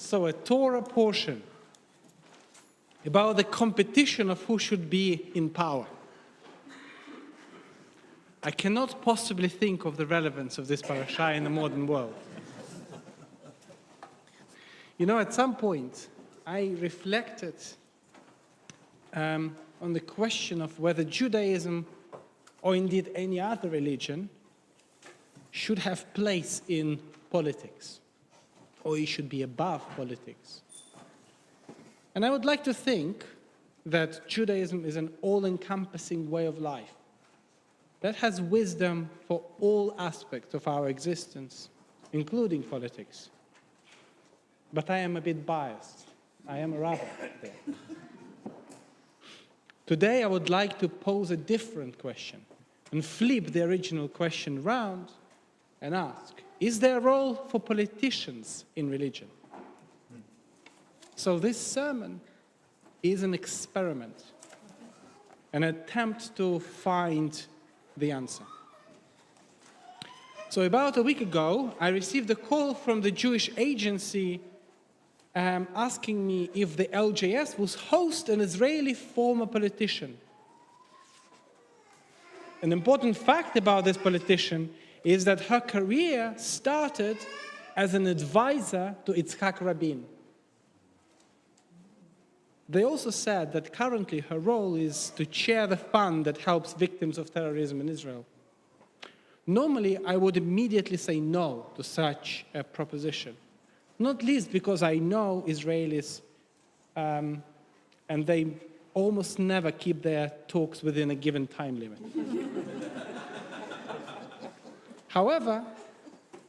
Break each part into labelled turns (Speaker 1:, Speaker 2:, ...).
Speaker 1: So a Torah portion about the competition of who should be in power. I cannot possibly think of the relevance of this parasha in the modern world. You know, at some point, I reflected on the question of whether Judaism, or indeed any other religion, should have place in politics, or it should be above politics. And I would like to think that Judaism is an all-encompassing way of life that has wisdom for all aspects of our existence, including politics. But I am a bit biased. I am a rabbi there. Today I would like to pose a different question and flip the original question round and ask, is there a role for politicians in religion? So this sermon is an experiment, an attempt to find the answer. So about a week ago, I received a call from the Jewish agency asking me if the LJS will host an Israeli former politician. An important fact about this politician is that her career started as an advisor to Yitzhak Rabin. They also said that currently her role is to chair the fund that helps victims of terrorism in Israel. Normally, I would immediately say no to such a proposition, not least because I know Israelis and they almost never keep their talks within a given time limit. However,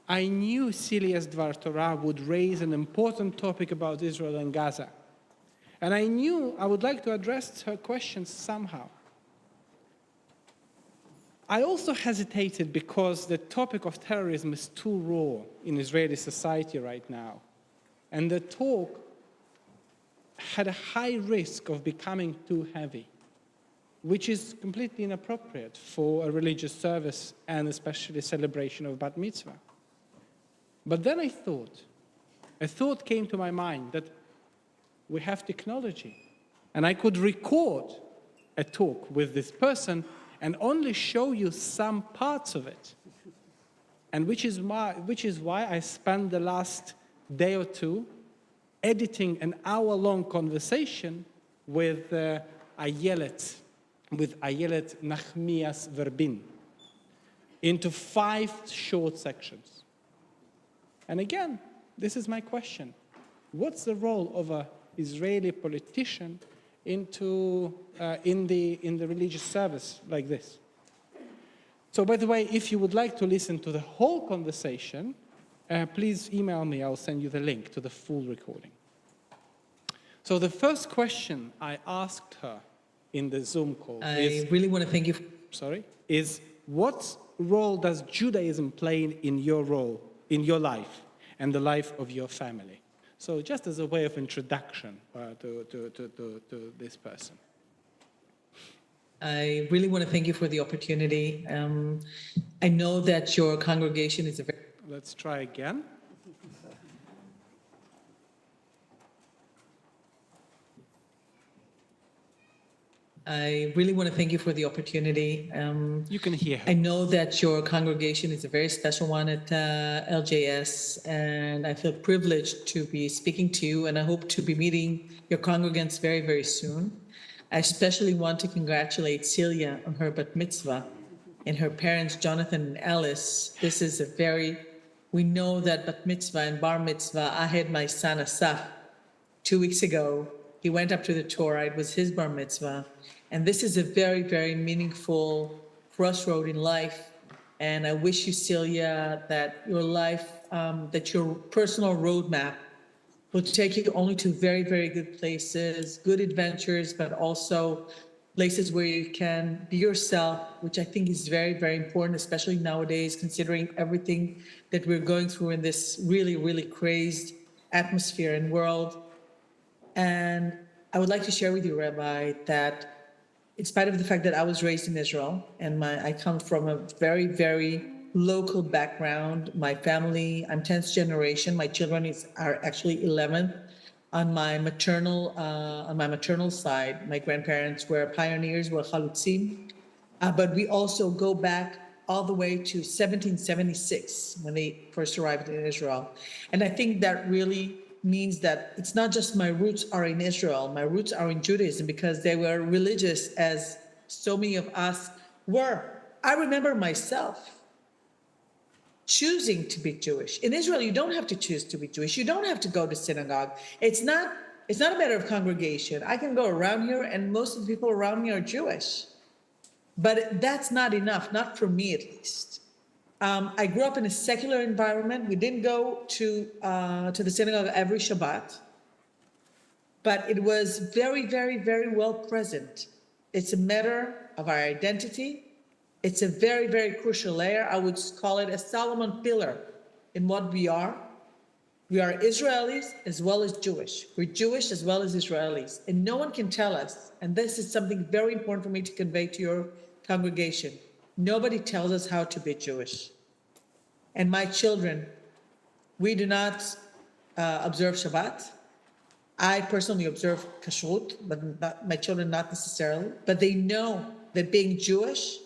Speaker 1: I knew Celia's Dvar Torah would raise an important topic about Israel and Gaza. And I knew I would like to address her questions somehow. I also hesitated because the topic of terrorism is too raw in Israeli society right now. And the talk had a high risk of becoming too heavy, which is completely inappropriate for a religious service and especially celebration of Bat Mitzvah. But then a thought came to my mind that we have technology, and I could record a talk with this person and only show you some parts of it. And which is why I spent the last day or two editing an hour-long conversation with Ayelet Nachmias Verbin into 5 short sections. And again, this is my question. What's the role of an Israeli politician in the religious service like this? So by the way, if you would like to listen to the whole conversation, please email me. I'll send you the link to the full recording. So the first question I asked her in the Zoom call is what role does Judaism play in your life and the life of your family? So just as a way of introduction to this person.
Speaker 2: I really want to thank you for the opportunity. I know that your congregation is a very...
Speaker 1: Let's try again.
Speaker 2: I really want to thank you for the opportunity.
Speaker 1: You can hear her.
Speaker 2: I know that your congregation is a very special one at LJS, and I feel privileged to be speaking to you, and I hope to be meeting your congregants very, very soon. I especially want to congratulate Celia on her bat mitzvah and her parents, Jonathan and Alice. This is we know that bat mitzvah and bar mitzvah. I had my son Asaf 2 weeks ago. He went up to the Torah. It was his bar mitzvah. And this is a very, very meaningful crossroad in life. And I wish you, Celia, that your life, that your personal roadmap will take you only to very, very good places, good adventures, but also places where you can be yourself, which I think is very, very important, especially nowadays, considering everything that we're going through in this really, really crazed atmosphere and world. And I would like to share with you, Rabbi, that in spite of the fact that I was raised in Israel and I come from a very, very local background. My family, I'm 10th generation. My children are actually 11th. On my maternal side, my grandparents were pioneers, were chalutzim. But we also go back all the way to 1776 when they first arrived in Israel. And I think that really means that it's not just my roots are in Israel, my roots are in Judaism because they were religious as so many of us were. I remember myself choosing to be Jewish. In Israel, you don't have to choose to be Jewish. You don't have to go to synagogue. It's not a matter of congregation. I can go around here and most of the people around me are Jewish. But that's not enough, not for me at least. I grew up in a secular environment. We didn't go to the synagogue every Shabbat, but it was very, very, very well present. It's a matter of our identity. It's a very, very crucial layer. I would call it a Solomon pillar in what we are. We are Israelis as well as Jewish. We're Jewish as well as Israelis. And no one can tell us, and this is something very important for me to convey to your congregation, nobody tells us how to be Jewish. And my children, we do not observe Shabbat. I personally observe kashrut, but my children not necessarily. But they know that being Jewish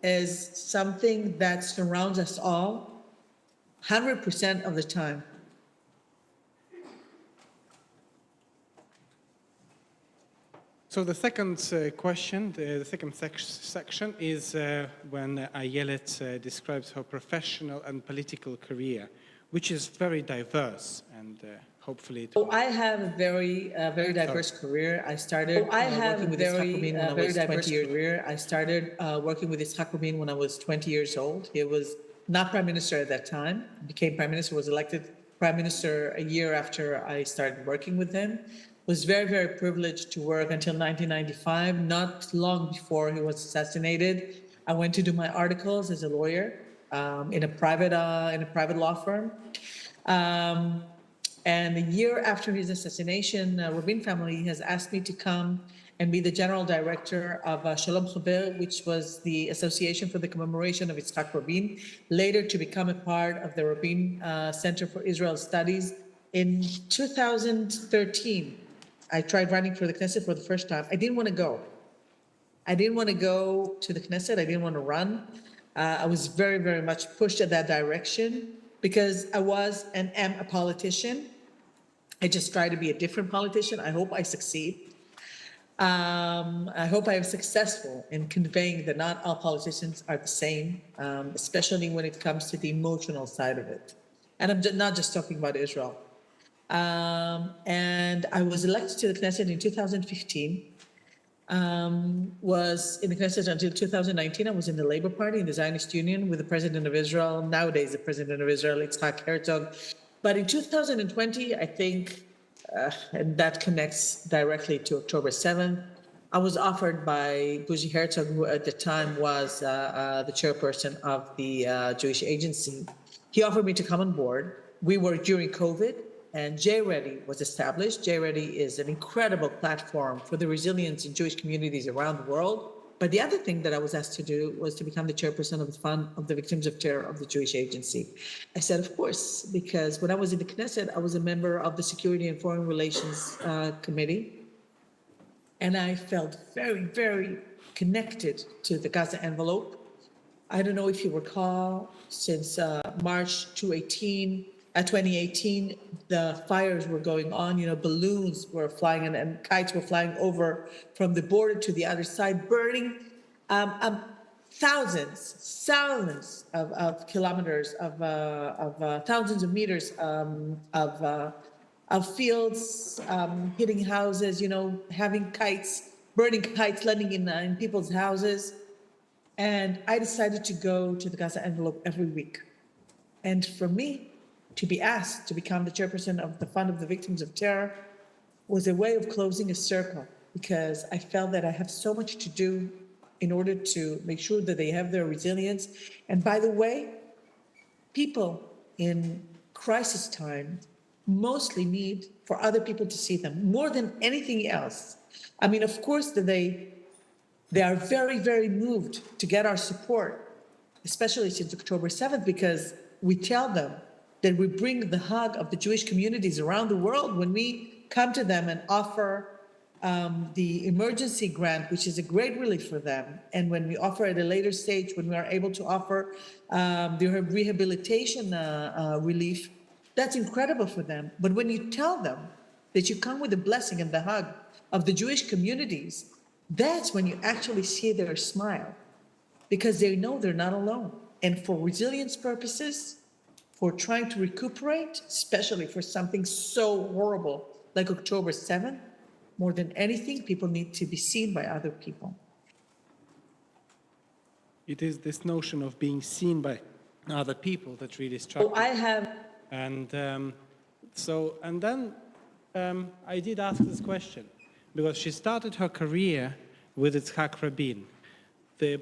Speaker 2: is something that surrounds us all 100% of the time.
Speaker 1: So the second question, the second section is when Ayelet describes her professional and political career, which is very diverse and hopefully.
Speaker 2: I have a very diverse career. I started working with Yitzhak Rabin when I was 20 years old. I started working with Yitzhak Rabin when I was 20 years old. He was not prime minister at that time. Became prime minister, was elected prime minister a year after I started working with him. Was very, very privileged to work until 1995, not long before he was assassinated. I went to do my articles as a lawyer in a private law firm. And a year after his assassination, Rabin family has asked me to come and be the general director of Shalom, which was the Association for the Commemoration of Yitzhak Rabin, later to become a part of the Rabin Center for Israel Studies. In 2013, I tried running for the Knesset for the first time. I didn't want to go. I didn't want to go to the Knesset. I didn't want to run. I was very, very much pushed in that direction because I was and am a politician. I just try to be a different politician. I hope I succeed. I hope I am successful in conveying that not all politicians are the same, especially when it comes to the emotional side of it. And I'm not just talking about Israel. And I was elected to the Knesset in 2015, was in the Knesset until 2019. I was in the Labor Party, in the Zionist Union with the President of Israel, nowadays the President of Israel, Yitzhak Herzog. But in 2020, I think, and that connects directly to October 7th, I was offered by Buzi Herzog, who at the time was the chairperson of the Jewish Agency. He offered me to come on board. We were during COVID. And J-Ready was established. J-Ready is an incredible platform for the resilience in Jewish communities around the world. But the other thing that I was asked to do was to become the chairperson of the Fund of the Victims of Terror of the Jewish Agency. I said, of course, because when I was in the Knesset, I was a member of the Security and Foreign Relations Committee. And I felt very, very connected to the Gaza envelope. I don't know if you recall, since March 2018, the fires were going on, balloons were flying and kites were flying over from the border to the other side, burning thousands of kilometers, of thousands of meters of fields, hitting houses, having kites, burning kites, landing in people's houses. And I decided to go to the Gaza envelope every week. And for me, to be asked to become the chairperson of the Fund of the Victims of Terror was a way of closing a circle, because I felt that I have so much to do in order to make sure that they have their resilience. And by the way, people in crisis time mostly need for other people to see them more than anything else. I mean, of course, that they are very, very moved to get our support. especially since October 7th, because we tell them that we bring the hug of the Jewish communities around the world when we come to them and offer the emergency grant, which is a great relief for them. And when we offer at a later stage, when we are able to offer the rehabilitation relief, that's incredible for them. But when you tell them that you come with the blessing and the hug of the Jewish communities, that's when you actually see their smile, because they know they're not alone. And for resilience purposes, for trying to recuperate, especially for something so horrible like October 7th, more than anything, people need to be seen by other people.
Speaker 1: It is this notion of being seen by other people that really struck me.
Speaker 2: I have.
Speaker 1: And then I did ask this question, because she started her career with Yitzhak Rabin,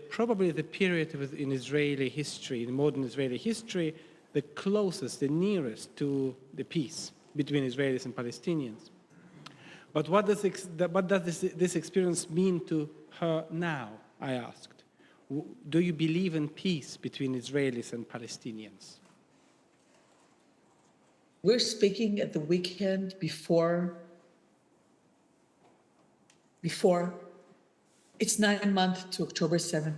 Speaker 1: probably the period in Israeli history, in modern Israeli history, the closest, the nearest to the peace between Israelis and Palestinians. But what does this experience mean to her now, I asked. Do you believe in peace between Israelis and Palestinians?
Speaker 2: We're speaking at the weekend before it's 9 months to October 7th.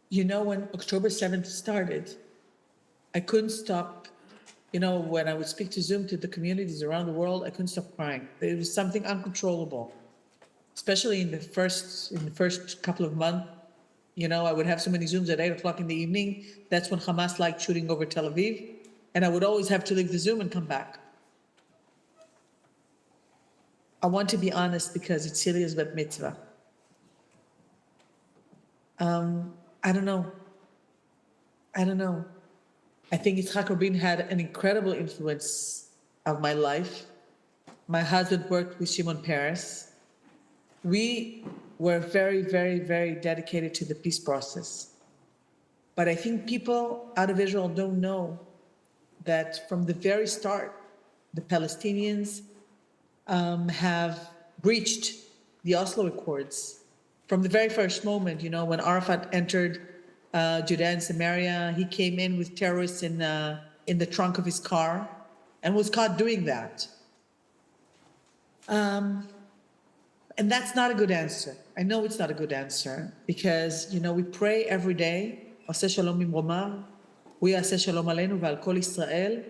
Speaker 2: You know, when October 7th started, I couldn't stop. You know, when I would speak to Zoom to the communities around the world, I couldn't stop crying. It was something uncontrollable, especially in the first couple of months. You know, I would have so many Zooms at 8 o'clock in the evening. That's when Hamas liked shooting over Tel Aviv. And I would always have to leave the Zoom and come back. I want to be honest, because it's Celia's bat mitzvah. I don't know. I think Yitzhak Rabin had an incredible influence of my life. My husband worked with Shimon Peres. We were very, very, very dedicated to the peace process. But I think people out of Israel don't know that from the very start, the Palestinians have breached the Oslo Accords. From the very first moment, you know, when Arafat entered Judea and Samaria, he came in with terrorists in the trunk of his car and was caught doing that. And that's not a good answer. I know it's not a good answer, because, you know, we pray every day, Aseh Shalom Imromah, Aseh Shalom Aleinu Ve'al Kol Israel,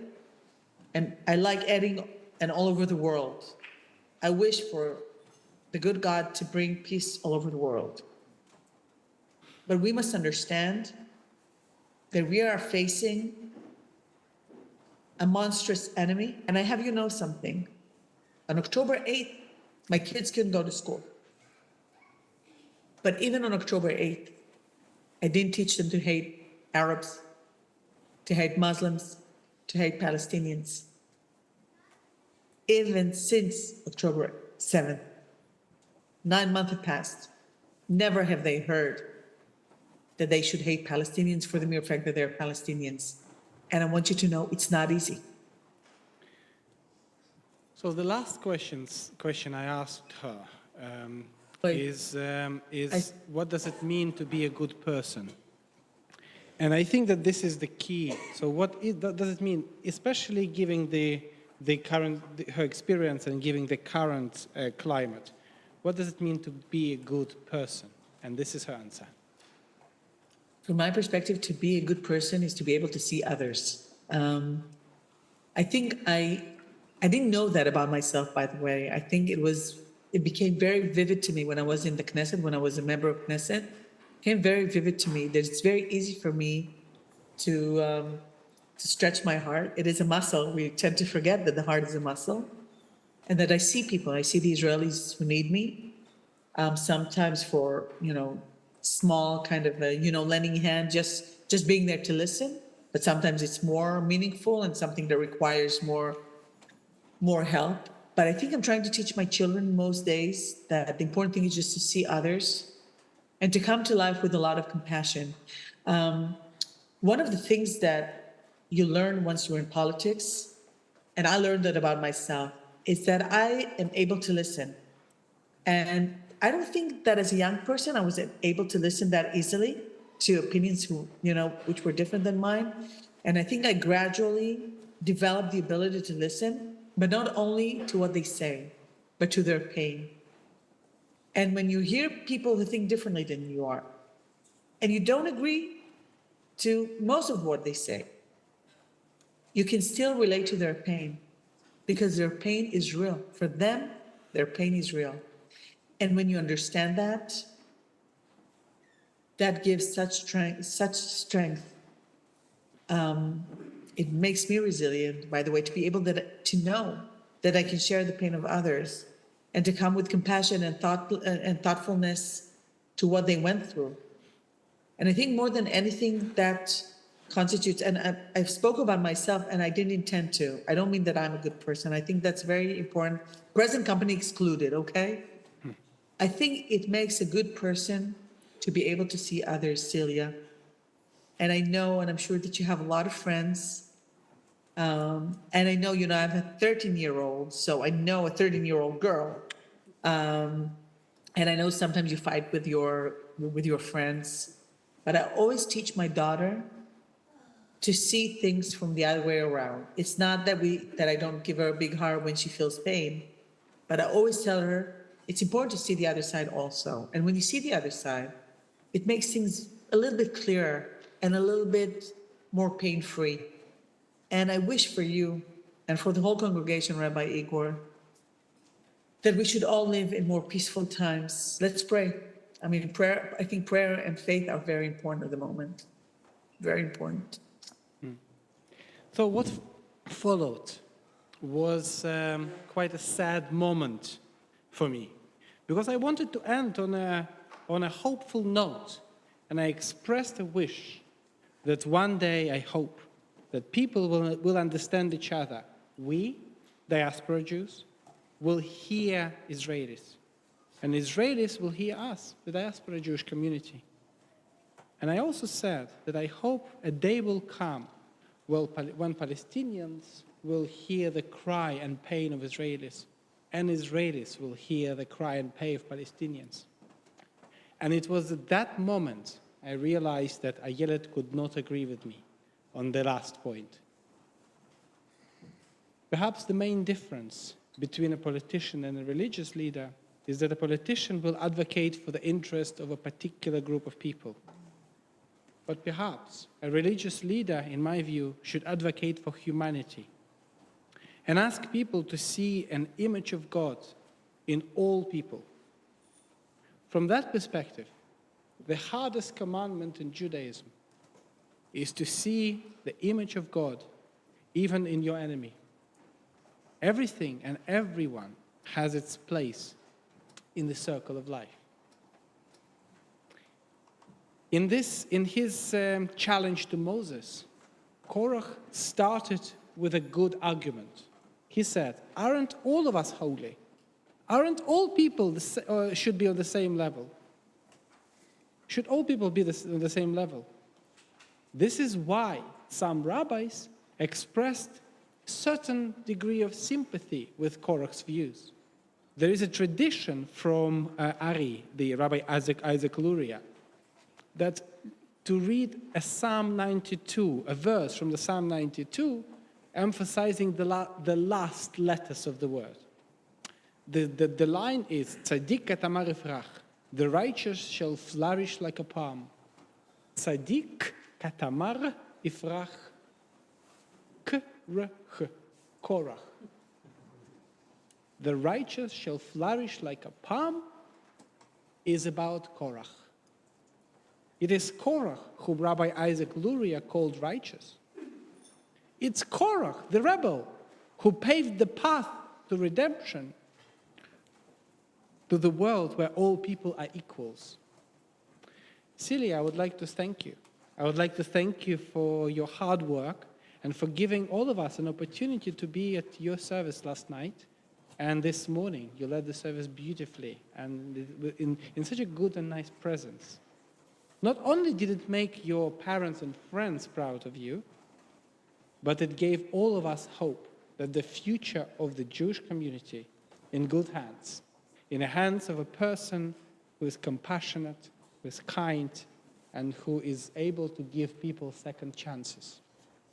Speaker 2: and I like adding, and all over the world. I wish for the good God to bring peace all over the world. But we must understand that we are facing a monstrous enemy. And I have you know something. On October 8th, my kids couldn't go to school. But even on October 8th, I didn't teach them to hate Arabs, to hate Muslims, to hate Palestinians. Even since October 7th, 9 months have passed. Never have they heard that they should hate Palestinians for the mere fact that they're Palestinians. And I want you to know it's not easy.
Speaker 1: So the last question I asked her is what does it mean to be a good person? And I think that this is the key. So what does it mean, especially given her experience and given the current climate? What does it mean to be a good person? And this is her answer.
Speaker 2: From my perspective, to be a good person is to be able to see others. I think I didn't know that about myself, by the way. I think it became very vivid to me when I was in the Knesset, when I was a member of Knesset. It became very vivid to me that it's very easy for me to stretch my heart. It is a muscle. We tend to forget that the heart is a muscle. And that I see people. I see the Israelis who need me. Sometimes for, you know, small kind of, lending a hand, just being there to listen. But sometimes it's more meaningful and something that requires more help. But I think I'm trying to teach my children most days that the important thing is just to see others and to come to life with a lot of compassion. One of the things that you learn once you're in politics, and I learned that about myself, is that I am able to listen. And I don't think that as a young person, I was able to listen that easily. to opinions which were different than mine. And I think I gradually developed the ability to listen, but not only to what they say, but to their pain. And when you hear people who think differently than you are, and you don't agree to most of what they say, you can still relate to their pain because their pain is real. For them, their pain is real. And when you understand that, that gives such strength. It makes me resilient, by the way, to be able to know that I can share the pain of others and to come with compassion and thoughtfulness to what they went through. And I think more than anything that constitutes, and I've spoke about myself and I didn't intend to. I don't mean that I'm a good person. I think that's very important. Present company excluded, okay? I think it makes a good person to be able to see others, Celia. And I know, and I'm sure that you have a lot of friends. And I know, I have a 13-year-old, so I know a 13-year-old girl. And I know sometimes you fight with your friends, but I always teach my daughter to see things from the other way around. It's not that I don't give her a big heart when she feels pain, but I always tell her it's important to see the other side also. And when you see the other side, it makes things a little bit clearer and a little bit more pain-free. And I wish for you and for the whole congregation, Rabbi Igor, that we should all live in more peaceful times. Let's pray. I think prayer and faith are very important at the moment. Very important.
Speaker 1: So what followed was quite a sad moment for me, because I wanted to end on a hopeful note, and I expressed a wish that one day I hope that people will understand each other. We, diaspora Jews, will hear Israelis, and Israelis will hear us, the diaspora Jewish community. And I also said that I hope a day will come when Palestinians will hear the cry and pain of Israelis, and Israelis will hear the cry and pain of Palestinians. And it was at that moment I realized that Ayelet could not agree with me on the last point. Perhaps the main difference between a politician and a religious leader is that a politician will advocate for the interest of a particular group of people. But perhaps a religious leader, in my view, should advocate for humanity and ask people to see an image of God in all people. From that perspective, the hardest commandment in Judaism is to see the image of God even in your enemy. Everything and everyone has its place in the circle of life. In his challenge to Moses, Korach started with a good argument. He said, aren't all of us holy? Aren't all people should be on the same level? Should all people be on the same level? This is why some rabbis expressed a certain degree of sympathy with Korach's views. There is a tradition from Ari, the Rabbi Isaac Luria, that to read a Psalm 92, a verse from the Psalm 92, emphasizing the last letters of the word. The line is, Tzaddik katamar ifrach, the righteous shall flourish like a palm. Tzaddik katamar ifrach, Korach. The righteous shall flourish like a palm is about Korach. It is Korach whom Rabbi Isaac Luria called righteous. It's Korach, the rebel, who paved the path to redemption, to the world where all people are equals. Celia, I would like to thank you. I would like to thank you for your hard work and for giving all of us an opportunity to be at your service last night and this morning. You led the service beautifully and in such a good and nice presence. Not only did it make your parents and friends proud of you, but it gave all of us hope that the future of the Jewish community in good hands, in the hands of a person who is compassionate, who is kind, and who is able to give people second chances.